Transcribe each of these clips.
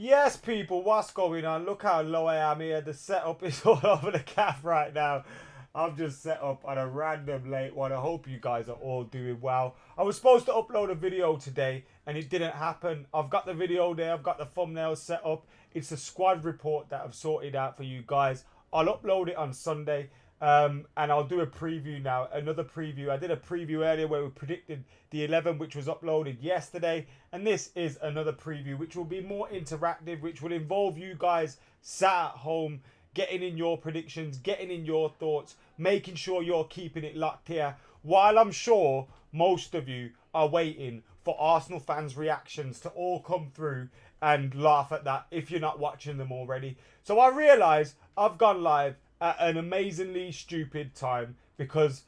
Yes, people, what's going on? Look how low I am here. The setup is all over the calf right now. I've just set up on a random late one. I hope you guys are all doing well. I was supposed to upload a video today and it didn't happen. I've got the video there. I've got the thumbnail set up. It's a squad report that I've sorted out for you guys. I'll upload it on Sunday. And I'll do a preview now, another preview. I did a preview earlier where we predicted the 11, which was uploaded yesterday. And this is another preview, which will be more interactive, which will involve you guys sat at home, getting in your predictions, getting in your thoughts, making sure you're keeping it locked here. While I'm sure most of you are waiting for Arsenal fans' reactions to all come through and laugh at that if you're not watching them already. So I realise I've gone live at an amazingly stupid time because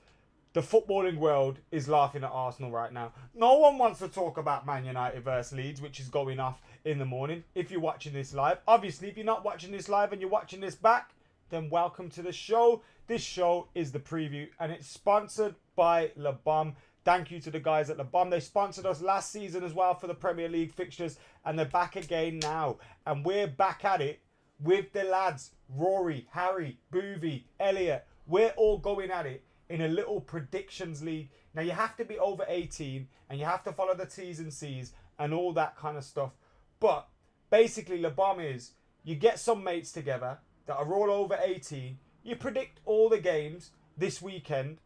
the footballing world is laughing at Arsenal right now. No one wants to talk about Man United versus Leeds, which is going off in the morning. If you're watching this live, obviously, if you're not watching this live and you're watching this back, then welcome to the show. This show is the preview and it's sponsored by Le Bon. Thank you to the guys at Le Bon. They sponsored us last season as well for the Premier League fixtures and they're back again now. And we're back at it with the lads, Rory, Harry, Boovy, Elliot. We're all going at it in a little predictions league. Now, you have to be over 18 and you have to follow the T's and C's and all that kind of stuff. But basically, Le Bon is you get some mates together that are all over 18. You predict all the games this weekend,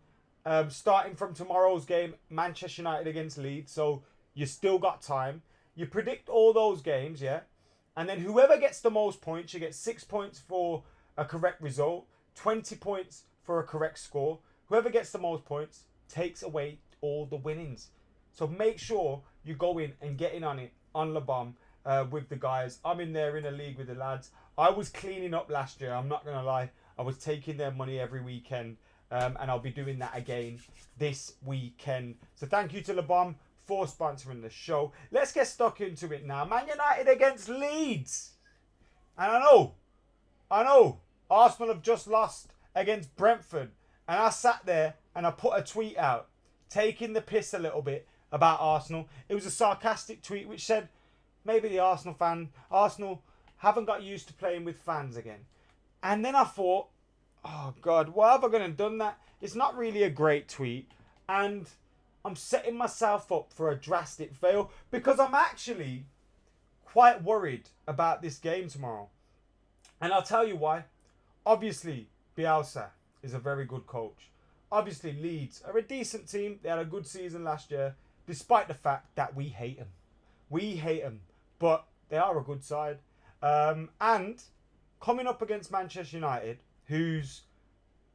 starting from tomorrow's game, Manchester United against Leeds. So you still got time. You predict all those games, yeah? And then whoever gets the most points, you get 6 points for a correct result, 20 points for a correct score. Whoever gets the most points takes away all the winnings. So make sure you go in and get in on it on Le Bon with the guys. I'm in there in a league with the lads. I was cleaning up last year. I'm not going to lie. I was taking their money every weekend. And I'll be doing that again this weekend. So thank you to Le Bon for sponsoring the show. Let's get stuck into it now. Man United against Leeds. And I know, Arsenal have just lost against Brentford. And I sat there and I put a tweet out, taking the piss a little bit about Arsenal. It was a sarcastic tweet which said, maybe the Arsenal haven't got used to playing with fans again. And then I thought, oh God, why have I gone and done that? It's not really a great tweet. And I'm setting myself up for a drastic fail because I'm actually quite worried about this game tomorrow. And I'll tell you why. Obviously, Bielsa is a very good coach. Obviously, Leeds are a decent team. They had a good season last year, despite the fact that we hate them. We hate them, but they are a good side. And coming up against Manchester United, who's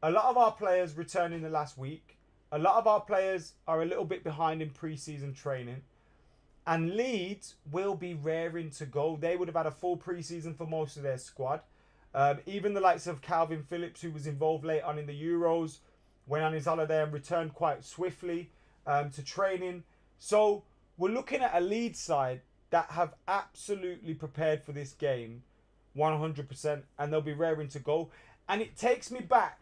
a lot of our players returned in the last week. A lot of our players are a little bit behind in pre-season training. And Leeds will be raring to go. They would have had a full pre-season for most of their squad. Even the likes of Calvin Phillips, who was involved late on in the Euros, went on his holiday and returned quite swiftly to training. So we're looking at a Leeds side that have absolutely prepared for this game 100%. And they'll be raring to go. And it takes me back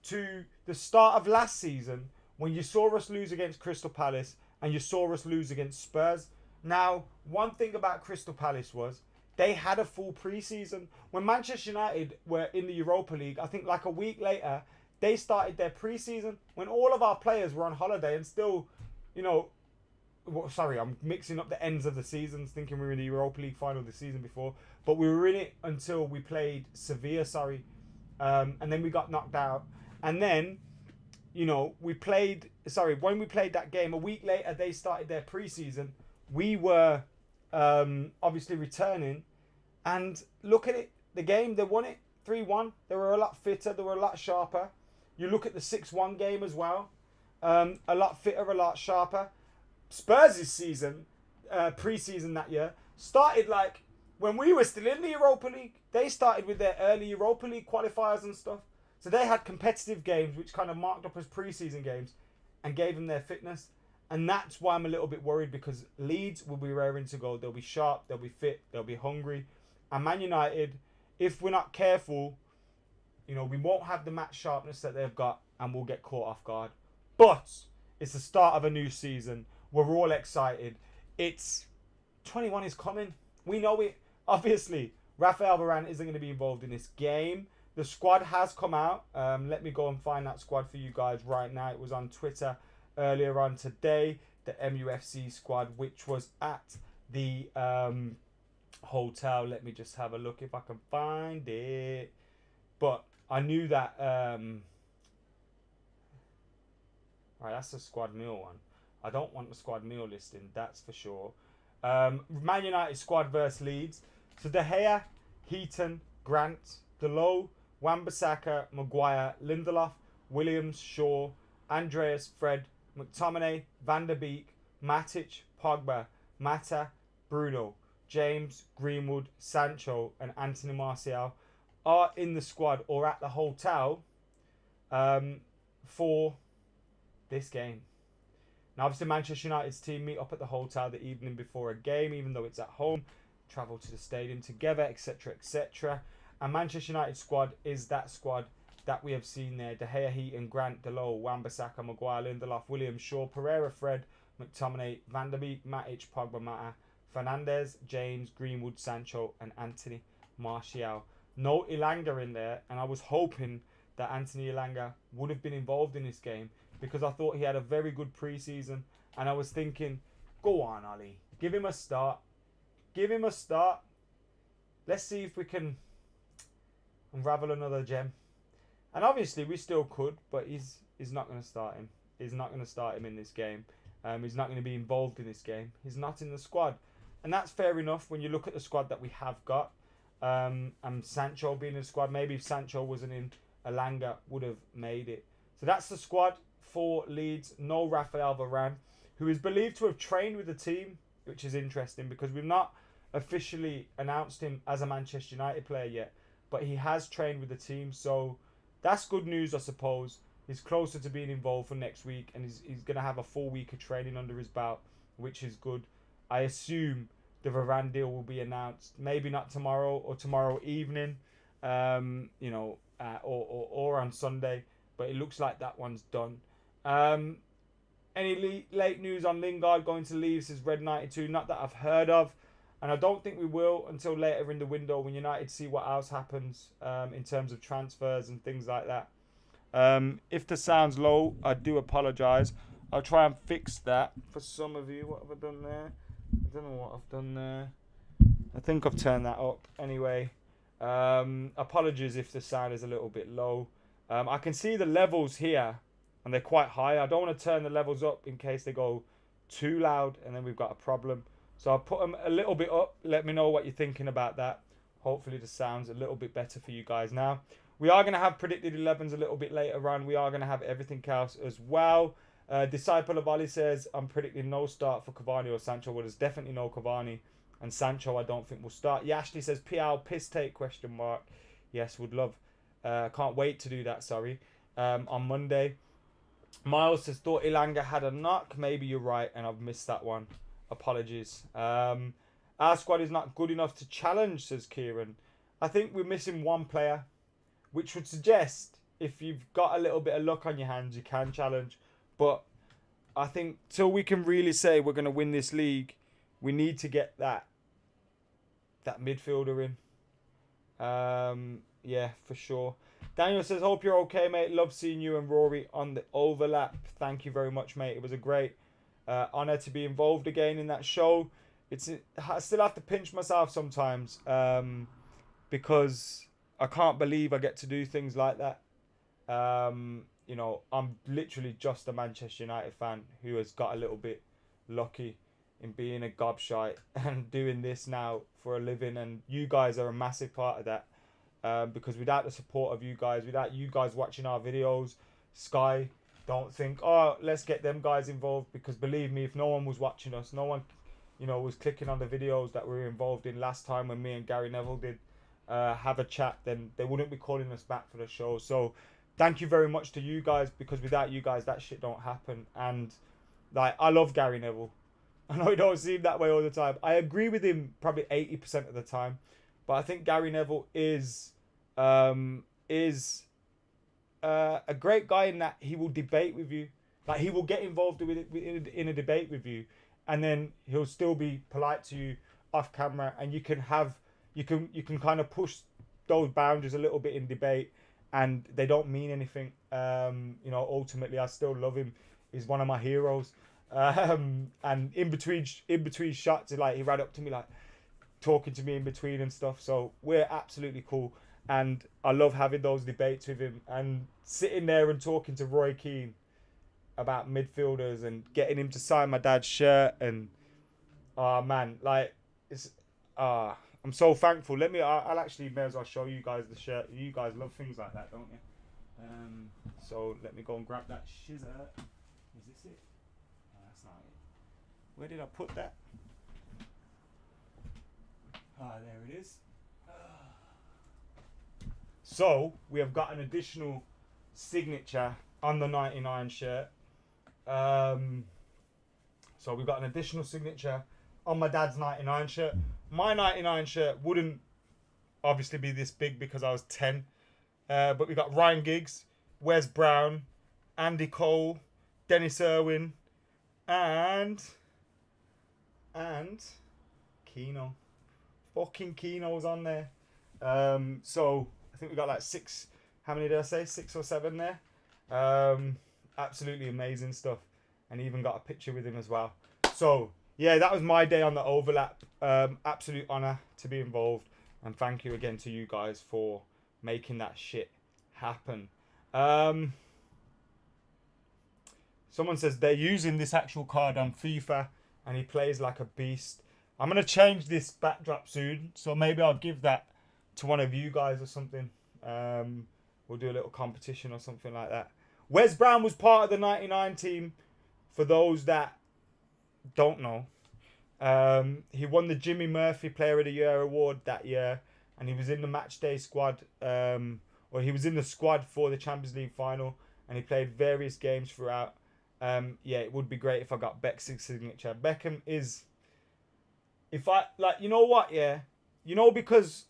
to the start of last season when you saw us lose against Crystal Palace and you saw us lose against Spurs. Now, one thing about Crystal Palace was they had a full pre-season. When Manchester United were in the Europa League, I think like a week later, they started their pre-season when all of our players were on holiday and still, sorry, I'm mixing up the ends of the seasons, thinking we were in the Europa League final the season before. But we were in it until we played Sevilla, and then we got knocked out. And then, when we played that game, a week later, they started their pre-season. We were obviously returning. And look at it. The game, they won it 3-1. They were a lot fitter. They were a lot sharper. You look at the 6-1 game as well. A lot fitter, a lot sharper. Spurs' season, pre-season that year, started like when we were still in the Europa League. They started with their early Europa League qualifiers and stuff. So they had competitive games which kind of marked up as pre-season games and gave them their fitness. And that's why I'm a little bit worried because Leeds will be raring to go. They'll be sharp, they'll be fit, they'll be hungry. And Man United, if we're not careful, we won't have the match sharpness that they've got and we'll get caught off guard. But it's the start of a new season. We're all excited. 21 is coming. We know it. obviously, Rafael Varane isn't going to be involved in this game. The squad has come out. Let me go and find that squad for you guys right now. It was on Twitter earlier on today. The MUFC squad, which was at the hotel. Let me just have a look if I can find it. But I knew that... right, that's the squad meal one. I don't want the squad meal listing, that's for sure. Man United squad versus Leeds. So De Gea, Heaton, Grant, Delo, Wan-Bissaka, Maguire, Lindelof, Williams, Shaw, Andreas, Fred, McTominay, Van der Beek, Matic, Pogba, Mata, Bruno, James, Greenwood, Sancho, and Anthony Martial are in the squad or at the hotel for this game. Now, obviously, Manchester United's team meet up at the hotel the evening before a game, even though it's at home, travel to the stadium together, etc., etc. And Manchester United squad is that squad that we have seen there. De Gea, Heaton, Grant, Delo, Wan-Bissaka, Maguire, Lindelof, Williams, Shaw, Pereira, Fred, McTominay, Van der Beek, Matic, Pogba, Mata, Fernandes, James, Greenwood, Sancho, and Anthony Martial. No Elanga in there, and I was hoping that Anthony Elanga would have been involved in this game because I thought he had a very good pre-season, and I was thinking, go on, Ali, give him a start. Give him a start. Let's see if we can unravel another gem. And obviously we still could, but he's not going to start him. He's not going to start him in this game. He's not going to be involved in this game. He's not in the squad. And that's fair enough when you look at the squad that we have got. And Sancho being in the squad. Maybe if Sancho wasn't in, Elanga would have made it. So that's the squad for Leeds. No Rafael Varane, who is believed to have trained with the team, which is interesting because we've not officially announced him as a Manchester United player yet. But he has trained with the team, so that's good news, I suppose. He's closer to being involved for next week, and he's going to have a full week of training under his belt, which is good. I assume the Varane deal will be announced, maybe not tomorrow or tomorrow evening, or on Sunday, but it looks like that one's done. Any late news on Lingard going to leave, says Red 92, not that I've heard of. And I don't think we will until later in the window when United see what else happens in terms of transfers and things like that. If the sound's low, I do apologise. I'll try and fix that for some of you. What have I done there? I don't know what I've done there. I think I've turned that up. Anyway, apologies if the sound is a little bit low. I can see the levels here, and they're quite high. I don't want to turn the levels up in case they go too loud, and then we've got a problem. So I'll put them a little bit up. Let me know what you're thinking about that. Hopefully the sound's a little bit better for you guys now. We are going to have predicted 11s a little bit later on. We are going to have everything else as well. Disciple of Ali says, I'm predicting no start for Cavani or Sancho. Well, there's definitely no Cavani. And Sancho, I don't think will start. Yashli says, PL, piss take, question mark. Yes, would love. Can't wait to do that, sorry. On Monday. Miles says, thought Elanga had a knock. Maybe you're right, and I've missed that one. Apologies. Our squad is not good enough to challenge, says Kieran. I think we're missing one player, which would suggest if you've got a little bit of luck on your hands, you can challenge. But I think till we can really say we're going to win this league, we need to get that midfielder in. Yeah, for sure. Daniel says, hope you're okay, mate. Love seeing you and Rory on the overlap. Thank you very much, mate. It was a great honour to be involved again in that show. I still have to pinch myself sometimes because I can't believe I get to do things like that. I'm literally just a Manchester United fan who has got a little bit lucky in being a gobshite and doing this now for a living, and you guys are a massive part of that because without the support of you guys, without you guys watching our videos, Sky don't think, oh, let's get them guys involved, because believe me, if no one was watching us, no one was clicking on the videos that we were involved in last time when me and Gary Neville did have a chat, then they wouldn't be calling us back for the show. So thank you very much to you guys, because without you guys that shit don't happen. And I love Gary Neville. I know it don't seem that way all the time. I agree with him probably 80% of the time, but I think Gary Neville is a great guy in that he will debate with you. Like, he will get involved in a debate with you, and then he'll still be polite to you off camera, and you can have you can kind of push those boundaries a little bit in debate, and they don't mean anything. You know, ultimately, I still love him. He's one of my heroes. And in between shots, like he ran up to me, like talking to me in between and stuff. So we're absolutely cool, and I love having those debates with him and sitting there and talking to Roy Keane about midfielders and getting him to sign my dad's shirt. And oh man, like it's I'm so thankful. I'll actually may as well show you guys the shirt. You guys love things like that, don't you? So let me go and grab that shizzer. Is this it? Oh, that's not it. Where did I put that? Ah, there it is. So we have got an additional signature on the 99 shirt. So we've got an additional signature on my dad's 99 shirt. My 99 shirt wouldn't obviously be this big because I was 10. But we got Ryan Giggs, Wes Brown, Andy Cole, Dennis Irwin, and Keno. Fucking Keno's on there. So I think we got like 6. How many did I say? 6 or 7 there. Absolutely amazing stuff. And even got a picture with him as well. So yeah, that was my day on the overlap. Absolute honour to be involved. And thank you again to you guys for making that shit happen. Someone says they're using this actual card on FIFA and he plays like a beast. I'm going to change this backdrop soon. So maybe I'll give that to one of you guys or something. We'll do a little competition or something like that. Wes Brown was part of the 99 team. For those that don't know, he won the Jimmy Murphy Player of the Year award that year, and he was in the matchday squad, or he was in the squad for the Champions League final, and he played various games throughout. Yeah, it would be great if I got Beck's signature. Beckham is, if I like, you know what, yeah, you know, because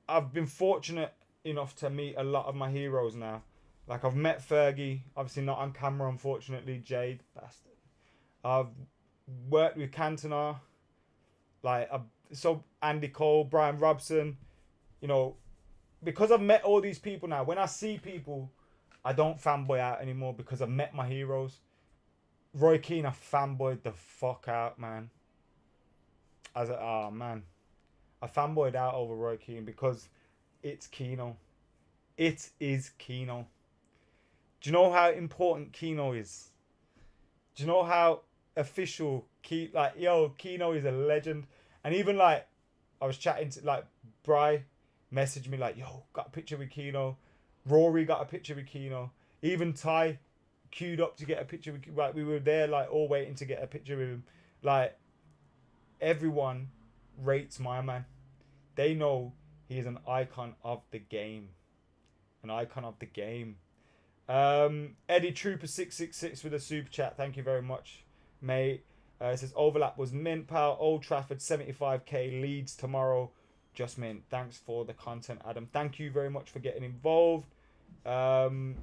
I've been fortunate enough to meet a lot of my heroes now. Like I've met Fergie, obviously not on camera, unfortunately. Jade, bastard. I've worked with Cantona, so Andy Cole, Brian Robson, you know, because I've met all these people now. When I see people, I don't fanboy out anymore because I've met my heroes. Roy Keane, I fanboyed the fuck out, man. I fanboyed out over Roy Keane because it's Keno. It is Keno. Do you know how important Keno is? Do you know how official Keno is a legend? And even like I was chatting to like Bry messaged me like, yo, got a picture with Keno. Rory got a picture with Keno. Even Ty queued up to get a picture with, like we were there like all waiting to get a picture with him. Like everyone rates my man. They know he is an icon of the game. An icon of the game. Eddie Trooper 666 with a super chat. Thank you very much, mate. It says overlap was mint, pal. Old Trafford 75k. Leeds tomorrow. Just mint. Thanks for the content, Adam. Thank you very much for getting involved. Thank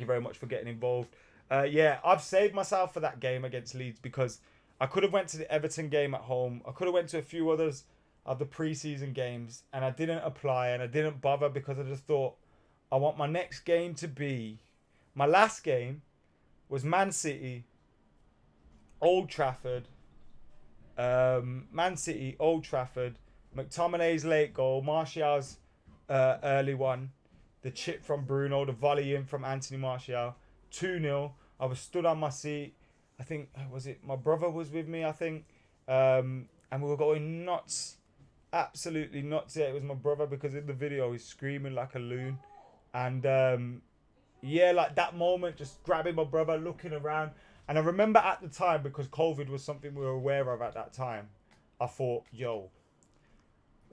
you very much for getting involved. Yeah, I've saved myself for that game against Leeds because I could have went to the Everton game at home. I could have went to a few others of the pre-season games, and I didn't apply and I didn't bother because I just thought I want my next game to be, my last game was Man City, Old Trafford, Man City, Old Trafford, McTominay's late goal, Martial's early one, the chip from Bruno, the volley in from Anthony Martial, 2-0. I was stood on my seat. I think, was it my brother was with me, I think, and we were going nuts. Absolutely nuts. Yeah, it was my brother because in the video he's screaming like a loon. And yeah, like that moment, just grabbing my brother, looking around. And I remember at the time, because COVID was something we were aware of at that time, I thought, yo,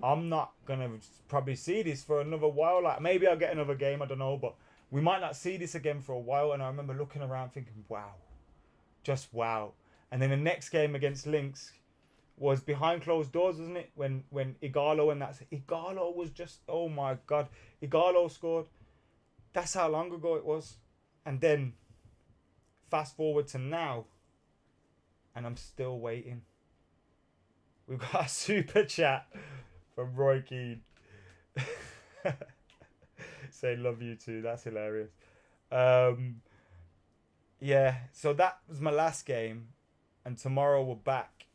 I'm not gonna probably see this for another while. Like maybe I'll get another game, I don't know, but we might not see this again for a while. And I remember looking around thinking, wow, just wow. And then the next game against Lynx was behind closed doors, wasn't it? When Igalo and Igalo was just, oh my god, Igalo scored. That's how long ago it was. And then fast forward to now, and I'm still waiting. We've got a super chat from Roy Keane. Say love you too. That's hilarious. Um, yeah, so that was my last game, and tomorrow we're back.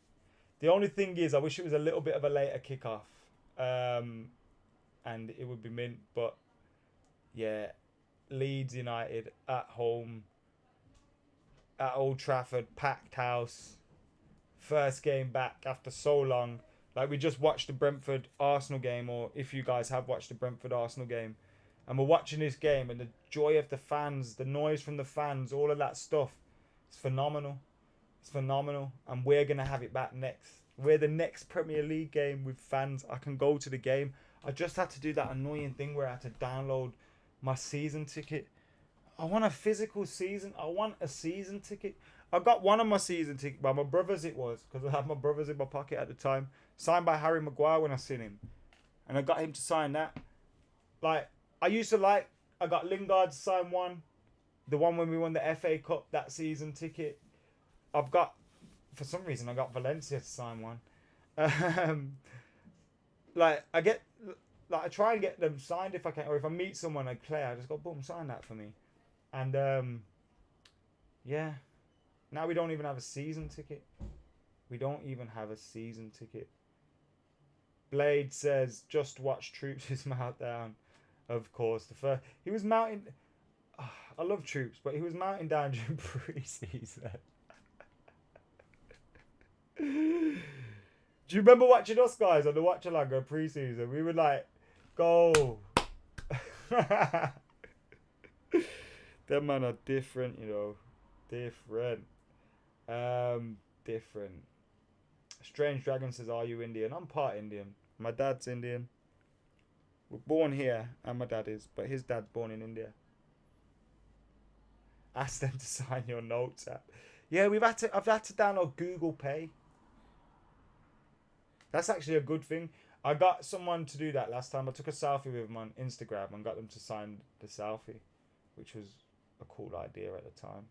The only thing is, I wish it was a little bit of a later kickoff, and it would be mint. But yeah, Leeds United at home at Old Trafford, packed house. First game back after so long. Like, we just watched the Brentford Arsenal game, or if you guys have watched the Brentford Arsenal game, and we're watching this game, and the joy of the fans, the noise from the fans, all of that stuff, it's phenomenal. It's phenomenal, and we're gonna have it back next. We're the next Premier League game with fans. I can go to the game. I just had to do that annoying thing where I had to download my season ticket. I want a physical season. I want a season ticket. I got one of my season tickets by my brother's. It was because I had my brother's in my pocket at the time. Signed by Harry Maguire when I seen him, and I got him to sign that. Like, I used to like. I got Lingard to sign one, the one when we won the FA Cup that season ticket. I've got, for some reason, I got Valencia to sign one. Like, I try and get them signed if I can, or if I meet someone I play, I just go, boom, sign that for me. And yeah, now we don't even have a season ticket. We don't even have a season ticket. Blade says, just watch Troops' his meltdown. Of course, he was mounting. Oh, I love Troops, but he was mounting down during pre-season. Do you remember watching us guys on the watch along at pre-season? We would like go. Them man are different, you know. Different. Different. Strange Dragon says, are you Indian? I'm part Indian. My dad's Indian. We're born here, and my dad is, but his dad's born in India. Ask them to sign your notes app. Yeah, I've had to download Google Pay. That's actually a good thing. I got someone to do that last time. I took a selfie with them on Instagram and got them to sign the selfie, which was a cool idea at the time.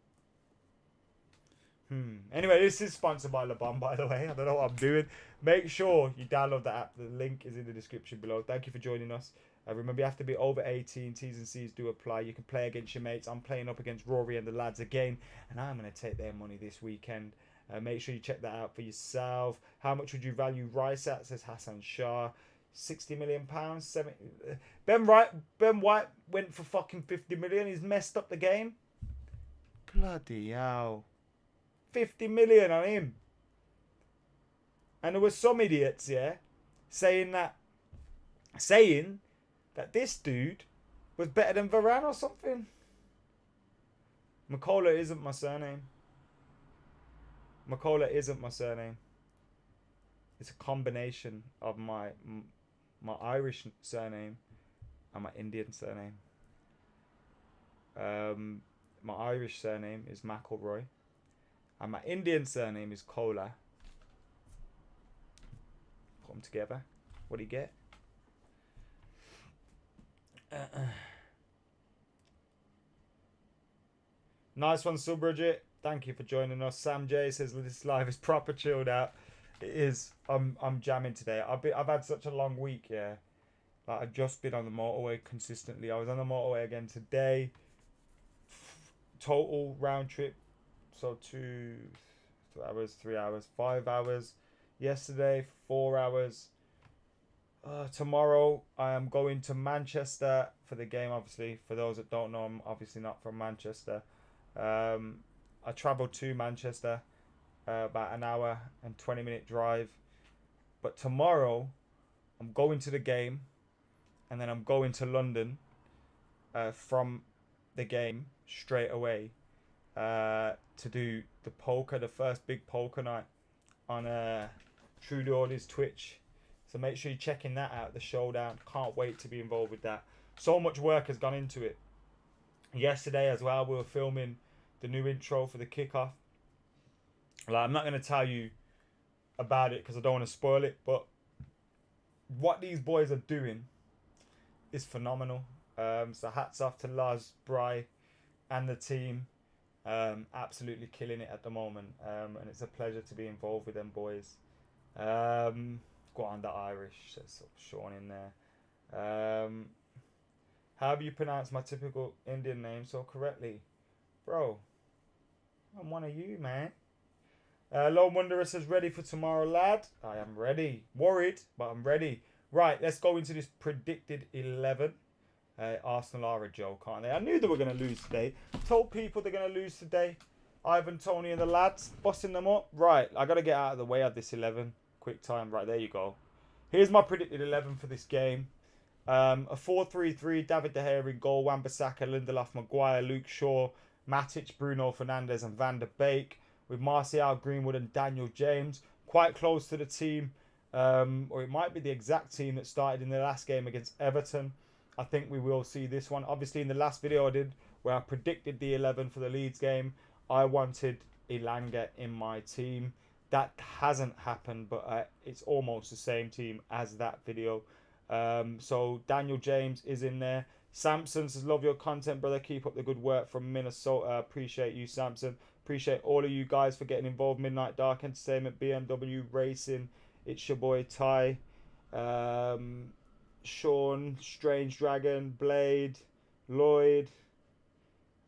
Anyway, this is sponsored by Le Bon, by the way. I don't know what I'm doing. Make sure you download the app. The link is in the description below. Thank you for joining us. Remember, you have to be over 18. T's and C's do apply. You can play against your mates. I'm playing up against Rory and the lads again, and I'm going to take their money this weekend. Make sure you check that out for yourself. How much would you value Rice at? Says Hassan Shah. £60 million. 70. Ben White went for fucking 50 million. He's messed up the game. Bloody hell. 50 million on him. And there were some idiots, yeah, saying that this dude was better than Varane or something. McKola isn't my surname. McKola isn't my surname. It's a combination of my Irish surname and my Indian surname. My Irish surname is McElroy, and my Indian surname is Kola. Put them together. What do you get? Nice one, Subridget. Thank you for joining us. Sam J says this live is proper chilled out. It is. I'm jamming today. I've had such a long week. Yeah, like, I've just been on the motorway consistently. I was on the motorway again today. Total round trip, so 2 hours, 3 hours, 5 hours. Yesterday, 4 hours. Tomorrow I am going to Manchester for the game. Obviously, for those that don't know, I'm obviously not from Manchester. I travelled to Manchester, about an hour and 20-minute drive. But tomorrow I'm going to the game, and then I'm going to London from the game straight away to do the poker, the first big poker night on True Lordy's Twitch. So make sure you're checking that out, the showdown. Can't wait to be involved with that. So much work has gone into it. Yesterday as well, we were filming the new intro for the kickoff. Like, I'm not going to tell you about it because I don't want to spoil it, but what these boys are doing is phenomenal. So hats off to Laz, Bry, and the team. Absolutely killing it at the moment. And it's a pleasure to be involved with them boys. Go on, the Irish. That's Sean in there. How have you pronounced my typical Indian name so correctly? Bro, I'm one of you, man. Lone Wanderer says, ready for tomorrow, lad. I am ready. Worried, but I'm ready. Right, let's go into this predicted 11. Arsenal are a joke, aren't they? I knew they were going to lose today. Told people they're going to lose today. Ivan, Tony and the lads, busting them up. Right, I got to get out of the way of this 11. Quick time. Right, there you go. Here's my predicted 11 for this game. A 4-3-3, David De Gea in goal, Wan-Bissaka, Lindelof, Maguire, Luke Shaw, Matic, Bruno Fernandes and Van der Beek, with Martial, Greenwood and Daniel James. Quite close to the team, or it might be the exact team that started in the last game against Everton. I think we will see this one. Obviously, in the last video I did, where I predicted the 11 for the Leeds game, I wanted Elanga in my team. That hasn't happened, but it's almost the same team as that video. So Daniel James is in there. Samson says, love your content, brother. Keep up the good work from Minnesota. Appreciate you, Samson. Appreciate all of you guys for getting involved. Midnight Dark Entertainment, BMW Racing. It's your boy Ty. Sean, Strange Dragon, Blade, Lloyd.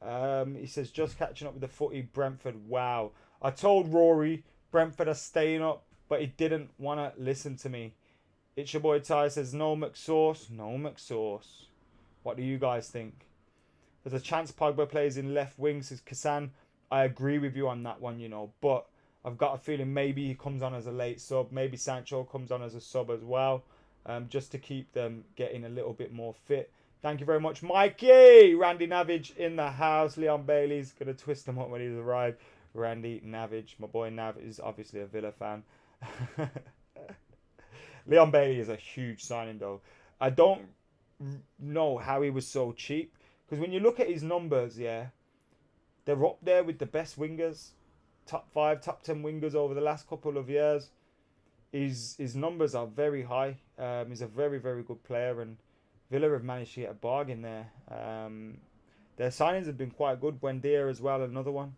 He says, just catching up with the footy, Brentford. Wow. I told Rory Brentford are staying up, but he didn't want to listen to me. It's your boy Ty says, no McSauce. No McSauce. What do you guys think? There's a chance Pogba plays in left wing, says Kassan. I agree with you on that one, you know. But I've got a feeling maybe he comes on as a late sub. Maybe Sancho comes on as a sub as well. Just to keep them getting a little bit more fit. Thank you very much, Mikey. Randy Navage in the house. Leon Bailey's going to twist them up when he's arrived. Randy Navage. My boy Nav is obviously a Villa fan. Leon Bailey is a huge signing, though. I don't know how he was so cheap. Because when you look at his numbers, yeah, they're up there with the best wingers. Top 5, top 10 wingers over the last couple of years. His numbers are very high. He's a very, very good player. And Villa have managed to get a bargain there. Their signings have been quite good. Buendia as well, another one.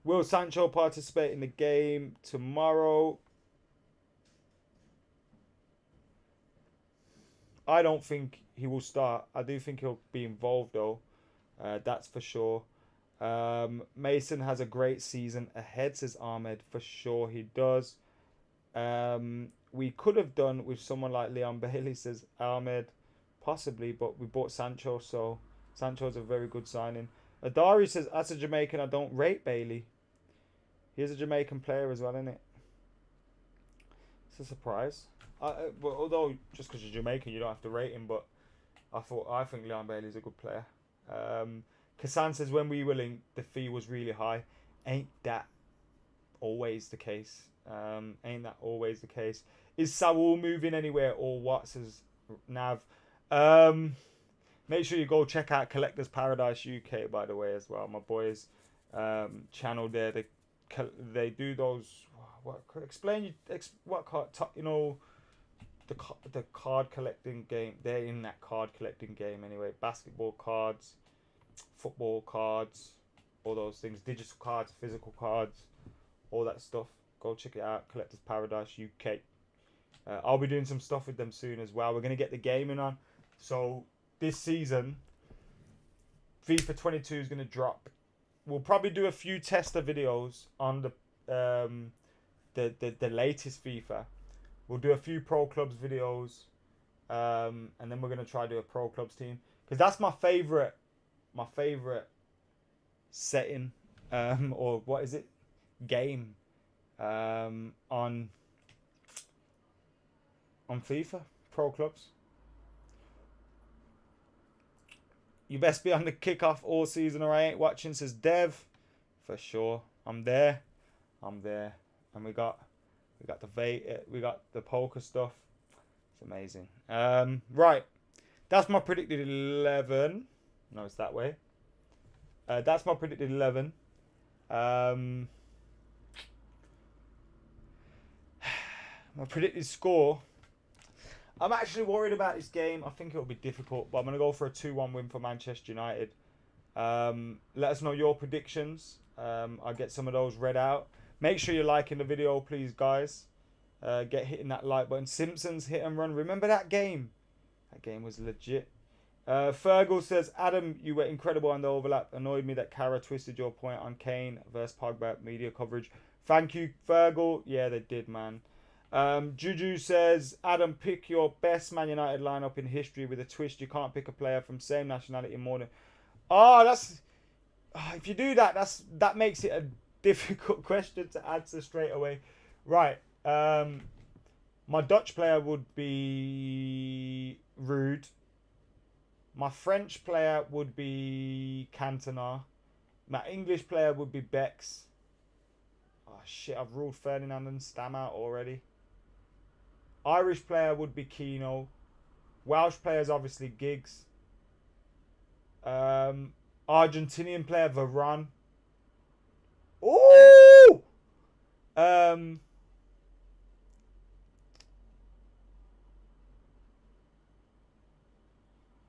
Will Sancho participate in the game tomorrow? I don't think he will start. I do think he'll be involved though. That's for sure. Mason has a great season ahead, says Ahmed. For sure he does. We could have done with someone like Leon Bailey, says Ahmed. Possibly, but we bought Sancho, so Sancho's a very good signing. Adari says, as a Jamaican, I don't rate Bailey. He's a Jamaican player as well, isn't it? It's a surprise. But although, just because you're Jamaican, you don't have to rate him, but I think Leon Bailey's a good player. Kassan says, when we were linked, the fee was really high. Ain't that always the case? Ain't that always the case? Is Saul moving anywhere or what, says Nav? Make sure you go check out Collectors Paradise UK, by the way, as well. My boys' channel there. They do those. What card? You know, the card collecting game. They're in that card collecting game anyway. Basketball cards, football cards, all those things. Digital cards, physical cards, all that stuff. Go check it out. Collectors Paradise UK. I'll be doing some stuff with them soon as well. We're gonna get the gaming on. So this season, FIFA 22 is gonna drop. We'll probably do a few tester videos on the latest FIFA. We'll do a few Pro Clubs videos, and then we're gonna try to do a Pro Clubs team because that's my favorite setting, or what is it, game, on FIFA Pro Clubs. You best be on the kickoff all season or I ain't watching, says Dev. For sure. I'm there. And we got the poker stuff. It's amazing. Right. That's my predicted 11. No, it's that way. That's my predicted 11. My predicted score. I'm actually worried about this game. I think it'll be difficult, but I'm going to go for a 2-1 win for Manchester United. Let us know your predictions. I'll get some of those read out. Make sure you're liking the video, please, guys. Get hitting that like button. Simpsons hit and run. Remember that game? That game was legit. Fergal says, Adam, you were incredible on the overlap. Annoyed me that Cara twisted your point on Kane versus Pogba media coverage. Thank you, Fergal. Yeah, they did, man. Juju says, Adam, pick your best Man United lineup in history with a twist. You can't pick a player from same nationality more than... Oh, that's... Oh, if you do that, that makes it a difficult question to answer straight away. Right. My Dutch player would be Rude. My French player would be Cantona. My English player would be Bex. Oh shit, I've ruled Ferdinand and Stam out already. Irish player would be Keno. Welsh player is obviously Giggs. Argentinian player Varane. Ooh!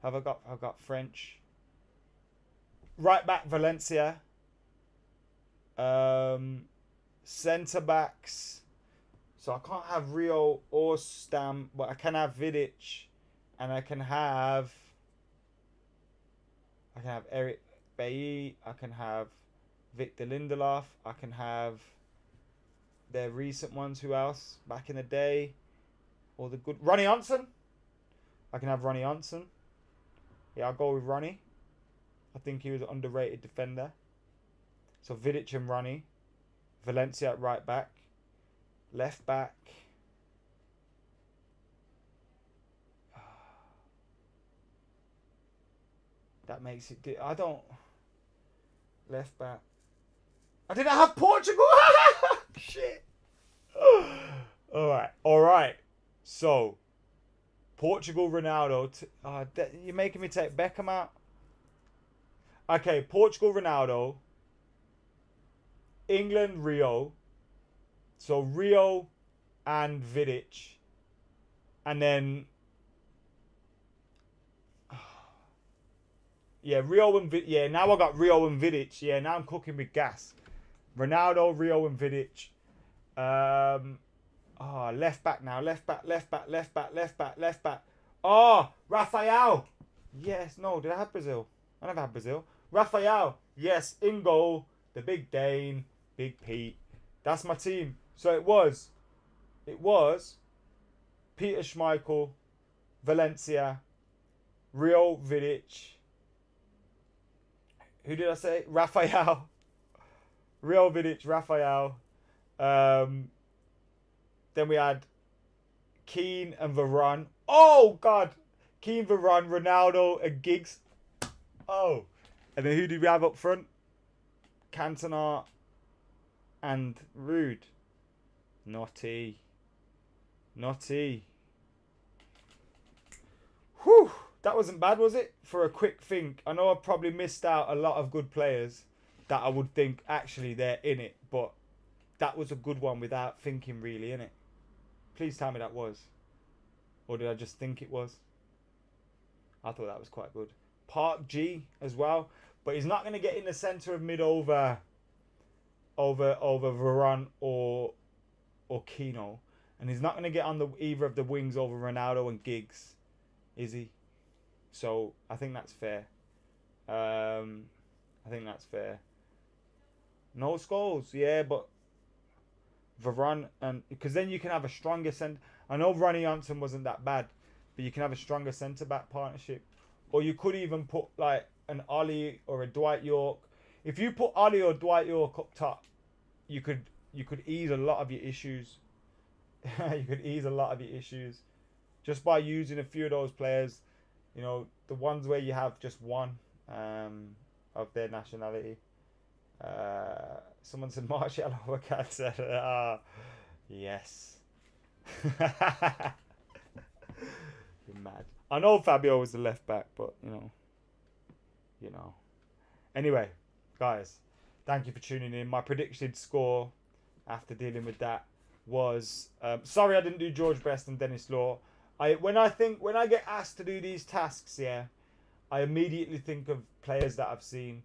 I've got French. Right back Valencia. Centre backs. So I can't have Rio or Stam, but I can have Vidic, and I can have Eric Bailly. I can have Victor Lindelof. I can have their recent ones. Who else? Back in the day, all the good Ronnie Johnson. I can have Ronnie Johnson. Yeah, I'll go with Ronnie. I think he was an underrated defender. So Vidic and Ronnie. Valencia at right back. Left back. That makes it... I don't... Left back. I didn't have Portugal! Shit. Alright. So... Portugal, Ronaldo. You're making me take Beckham out. Okay, Portugal, Ronaldo. England, Rio. So Rio and Vidic. And then... Yeah, Rio and Vidic. Yeah, now I got Rio and Vidic. Yeah, now I'm cooking with gas. Ronaldo, Rio and Vidic. Left back now. Left back. Oh, Rafael. Yes, no, did I have Brazil? I never had Brazil. Rafael. Yes, in goal. The Big Dane. Big Pete. That's my team. So it was Peter Schmeichel, Valencia, Rio, Vidic. Who did I say? Rafael. Rio, Vidic, Rafael. Then we had Keane and Varane. Oh, God. Keane, Varane, Ronaldo, and Giggs. Oh. And then who did we have up front? Cantona and Rude. Naughty. Whew. That wasn't bad, was it? For a quick think. I know I probably missed out a lot of good players that I would think actually they're in it. But that was a good one without thinking really, innit? Please tell me that was. Or did I just think it was? I thought that was quite good. Park G as well. But he's not going to get in the centre of mid over Varane or Keno. And he's not going to get on either of the wings over Ronaldo and Giggs. Is he? So I think that's fair. No Scholes, yeah, but Varane and because then you can have a stronger centre. I know Ronnie Johnson wasn't that bad, but you can have a stronger centre back partnership, or you could even put like an Ollie or a Dwight York. If you put Ollie or Dwight York up top, you could ease a lot of your issues. You could ease a lot of your issues just by using a few of those players. You know, the ones where you have just one of their nationality. Someone said Martial Overcat said, yes. You're mad. I know Fabio was the left back, but you know. Anyway, guys, thank you for tuning in. My predicted score after dealing with that was sorry I didn't do George Best and Dennis Law. When I get asked to do these tasks, yeah, I immediately think of players that I've seen.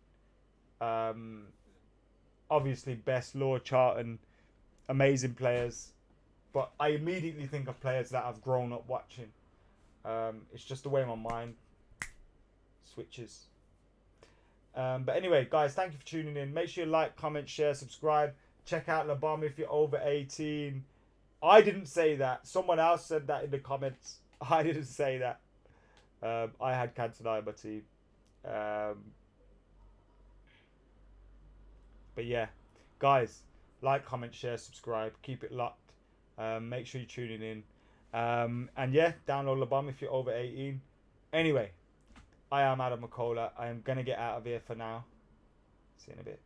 Obviously, best Lord Charlton, amazing players, but I immediately think of players that I've grown up watching. It's just the way my mind switches. But anyway, guys, thank you for tuning in. Make sure you like, comment, share, subscribe. Check out La Bombe if you're over 18. I didn't say that. Someone else said that in the comments. I didn't say that. I had Cantona in my team. But yeah, guys, like, comment, share, subscribe. Keep it locked. Make sure you're tuning in. And yeah, download La Bombe if you're over 18. Anyway, I am AdamMcKola. I am going to get out of here for now. See you in a bit.